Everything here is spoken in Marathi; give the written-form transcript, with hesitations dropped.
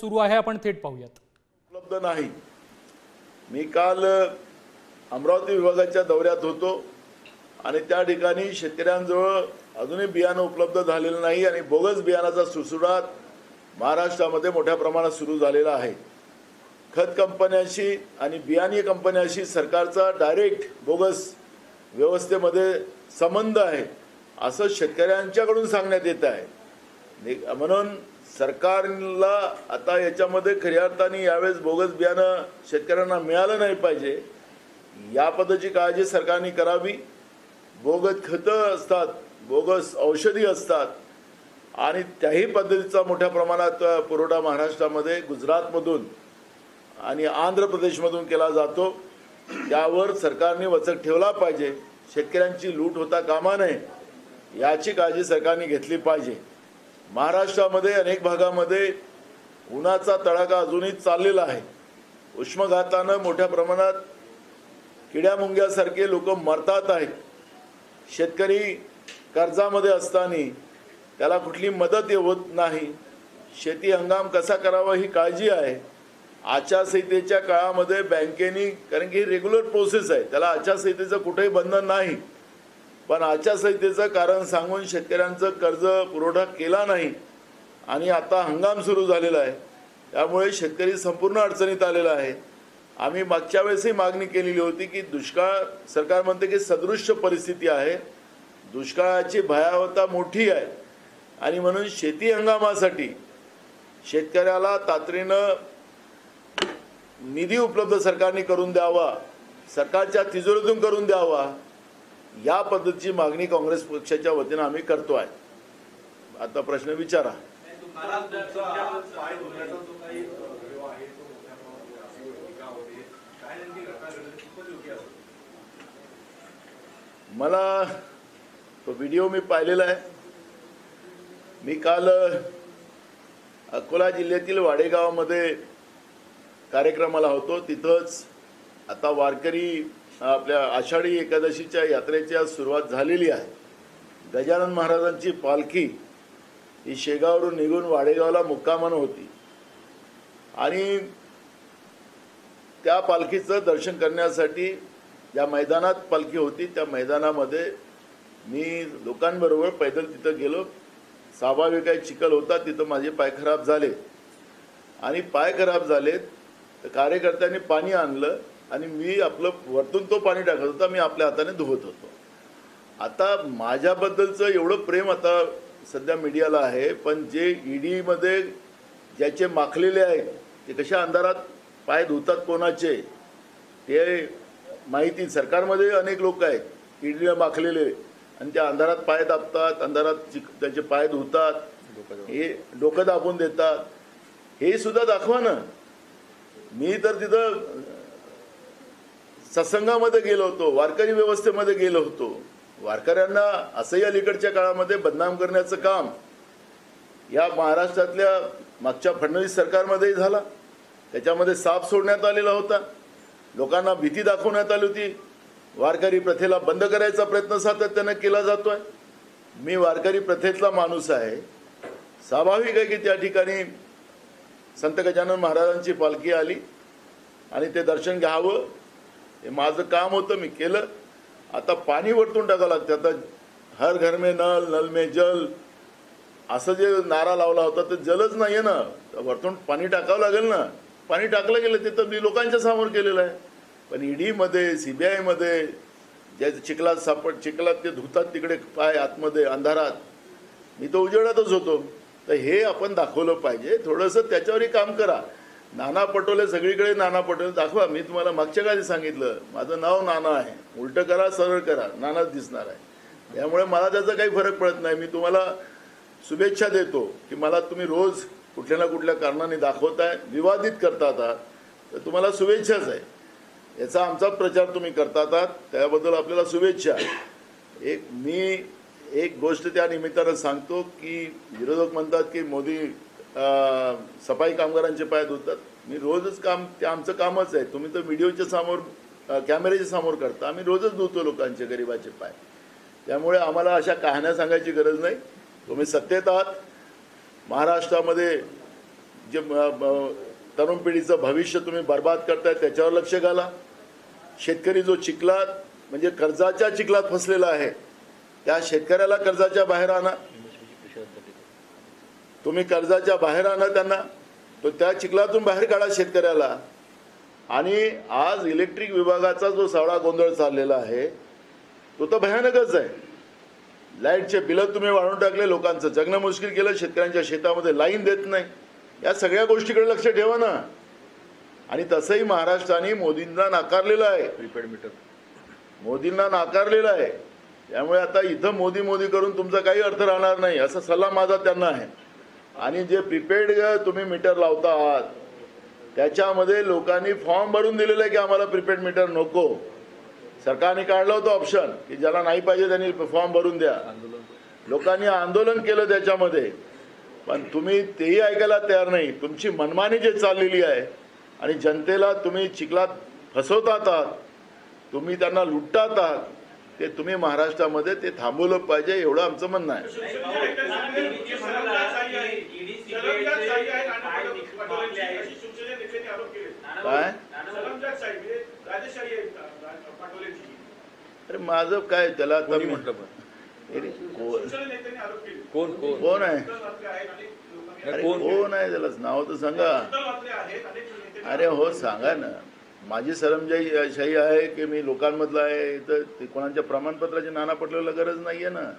सुरू आहे, आपण थेट पाहूयात. उपलब्ध नाही. मी काल अमरावती विभागाच्या दौऱ्यात होतो आणि त्या ठिकाणी शेतकऱ्यांजवळ अजूनही बियाणं उपलब्ध झालेलं नाही आणि बोगस बियाणाचा सुळसुळाट महाराष्ट्रामध्ये मोठ्या प्रमाणात सुरू झालेला आहे. खत कंपन्यांशी आणि बियाणे कंपन्यांशी सरकारचा डायरेक्ट बोगस व्यवस्थेमध्ये संबंध आहे असं शेतकऱ्यांच्याकडून सांगण्यात येत आहे. म्हणून सरकारला आता याच्यामध्ये खऱ्या अर्थाने यावेळेस बोगस बियाणं शेतकऱ्यांना मिळालं नाही पाहिजे या पद्धतीची काळजी सरकारने करावी. बोगस खतं असतात, बोगस औषधी असतात आणि त्याही पद्धतीचा मोठ्या प्रमाणात पुरवठा महाराष्ट्रामध्ये गुजरातमधून आणि आंध्र प्रदेशमधून केला जातो. त्यावर सरकारने वचक ठेवला पाहिजे. शेतकऱ्यांची लूट होता कामा नये याची काळजी सरकारने घेतली पाहिजे. महाराष्ट्रामध्ये अनेक भागामध्ये उन्हाचा तडाखा अजूनही चाललेला आहे. उष्माघातानं मोठ्या प्रमाणात किड्यामुंग्यासारखे लोक मरतात आहेत. शेतकरी कर्जामध्ये असताना त्याला कुठली मदत होत नाही. शेती हंगाम कसा करावा ही काळजी आहे. आचारसंहितेच्या काळामध्ये बँकेनी, कारण की ही रेग्युलर प्रोसेस आहे, त्याला आचारसंहितेचं कुठेही बंधन नाही, पण आचारसंहितेचं कारण सांगून शेतकऱ्यांचं कर्ज पुरवठा केला नाही आणि आता हंगाम सुरू झालेला आहे. त्यामुळे शेतकरी संपूर्ण अडचणीत आलेला आहे. आम्ही मागच्या वेळेसही मागणी केलेली होती की दुष्काळ, सरकार म्हणते की सदृश्य परिस्थिती आहे, दुष्काळाची भयावहता मोठी आहे आणि म्हणून शेती हंगामासाठी शेतकऱ्याला तातडीनं निधी उपलब्ध सरकारने करून द्यावा, सरकारच्या तिजोरीतून करून द्यावा या पद्धतीची मागणी काँग्रेस पक्षाच्या वतीनं आम्ही करतो आहे. आता प्रश्न विचारा. मला तो व्हिडिओ मी पाहिलेला आहे. मी काल अकोला जिल्ह्यातील वाडेगावामध्ये कार्यक्रमाला होतो. तिथंच आता वारकरी आपल्या आषाढी एकादशीच्या यात्रेची आज सुरुवात झालेली आहे. गजानन महाराजांची पालखी ही शेगाववरून निघून वाडेगावला मुक्कामानं होती आणि त्या पालखीचं दर्शन करण्यासाठी ज्या मैदानात पालखी होती त्या मैदानामध्ये मी लोकांबरोबर पैदल तिथं गेलो. स्वाभाविक आहे, चिखल होता, तिथं माझे पाय खराब झाले आणि पाय खराब झालेत तर कार्यकर्त्यांनी पाणी आणलं आणि मी आपलं वरतून तो पाणी टाकत होता, मी आपल्या हाताने धुवत होतो. आता माझ्याबद्दलचं एवढं प्रेम आता सध्या मीडियाला आहे, पण जे ईडीमध्ये ज्याचे माखलेले आहेत ते कशा अंधारात पाय धुतात कोणाचे ते माहिती. सरकारमध्ये अनेक लोक आहेत ईडीला माखलेले आणि त्या अंधारात पाय दाबतात, अंधारात त्याचे पाय धुतात, हे डोकं दाबून देतात, हे सुद्धा दाखवा ना. मी तर तिथं सत्संगामध्ये गेलो होतो, वारकरी व्यवस्थेमध्ये गेलो होतो. वारकऱ्यांना असंही अलीकडच्या काळामध्ये बदनाम करण्याचं काम या महाराष्ट्रातल्या मागच्या फडणवीस सरकारमध्येही झाला. त्याच्यामध्ये साप सोडण्यात आलेला होता, लोकांना भीती दाखवण्यात आली होती. वारकरी प्रथेला बंद करायचा प्रयत्न सातत्यानं केला जातोय. मी वारकरी प्रथेतला माणूस आहे. स्वाभाविक आहे की त्या ठिकाणी संत गजानन महाराजांची पालखी आली आणि ते दर्शन घ्यावं हे माझं काम होतं, मी केलं. आता पाणी वरतून टाकावं लागतं. आता हर घर में नल, नल में जल असं जे नारा लावला होता ते जलच नाही आहे ना, वरतून पाणी टाकावं लागेल ना. पाणी टाकलं गेलं ते तर मी लोकांच्या समोर केलेलं आहे. पण ईडीमध्ये, CBIमध्ये ज्या चिखलात ते धुतात तिकडे पाय आतमध्ये अंधारात, मी तो उजेडातच होतो. तर हे आपण दाखवलं पाहिजे. थोडंसं त्याच्यावरही काम करा. नाना पटोले सगळीकडे नाना पटोले दाखवा. मी तुम्हाला मागच्या काळी सांगितलं माझं नाव नाना आहे, उलटं करा सरळ करा, नानाच दिसणार आहे. त्यामुळे मला त्याचा काही फरक पडत नाही. मी तुम्हाला शुभेच्छा देतो की मला तुम्ही रोज कुठल्या ना कुठल्या कारणाने दाखवताय, विवादित करतात आहात, तर तुम्हाला शुभेच्छाच आहे. याचा आमचा प्रचार तुम्ही करतात आहात, त्याबद्दल आपल्याला शुभेच्छा. मी एक गोष्ट त्या निमित्तानं सांगतो की विरोधक म्हणतात की मोदी सफाई कामगारांचे पाय धुतात. मी रोजच काम, ते आमचं कामच आहे. तुम्ही तर व्हिडिओच्या समोर, कॅमेऱ्याच्या समोर करता, आम्ही रोजच धुतो लोकांचे, गरिबाचे पाय. त्यामुळे आम्हाला अशा कहाण्या सांगायची गरज नाही. तुम्ही सत्तेत आहात. महाराष्ट्रामध्ये जे तरुण पिढीचं भविष्य तुम्ही बर्बाद करताय त्याच्यावर लक्ष घाला. शेतकरी जो चिखलात म्हणजे कर्जाच्या चिखलात फसलेला आहे त्या शेतकऱ्याला कर्जाच्या बाहेर आणा. तुम्ही कर्जाच्या बाहेर आणा त्यांना, तो त्या चिखलातून बाहेर काढा शेतकऱ्याला. आणि आज इलेक्ट्रिक विभागाचा जो सावळा गोंधळ चाललेला आहे तो तर भयानकच आहे. लाईटचे बिलं तुम्ही वाढवून टाकले, लोकांचं जगणं मुश्किल केलं, शेतकऱ्यांच्या शेतामध्ये लाईन देत नाही. या सगळ्या गोष्टीकडे लक्ष ठेवा ना. आणि तसंही महाराष्ट्राने मोदींना नाकारलेलं आहे, प्रीपेड मीटर मोदींना नाकारलेलं आहे. त्यामुळे आता इथं मोदी मोदी करून तुमचा काही अर्थ राहणार नाही असा सल्ला माझा त्यांना आहे. आणि जे प्रीपेड तुम्ही मीटर लावता आहात त्याच्यामध्ये लोकांनी फॉर्म भरून दिलेला आहे की आम्हाला प्रीपेड मीटर नको. सरकारने काढलं होतं ऑप्शन की ज्याला नाही पाहिजे त्यांनी फॉर्म भरून द्या. लोकांनी आंदोलन केलं त्याच्यामध्ये, पण तुम्ही तेही ऐकायला तयार नाही. तुमची मनमानी जे चाललेली आहे आणि जनतेला तुम्ही चिखलात फसवतात आहात, तुम्ही त्यांना लुटतात आहात, ते तुम्ही महाराष्ट्रामध्ये ते थांबवलं पाहिजे एवढं आमचं म्हणणं आहे. काय अरे माझं काय त्याला आता म्हटलं कोण आहे, अरे कोण आहे त्याला नाव तर सांगा. अरे हो सांगा ना. माझी सरंजाई आहे की मी लोकांमधला आहे तर कोणाच्या प्रमाणपत्राची नाना पटलेला गरज नाहीये ना.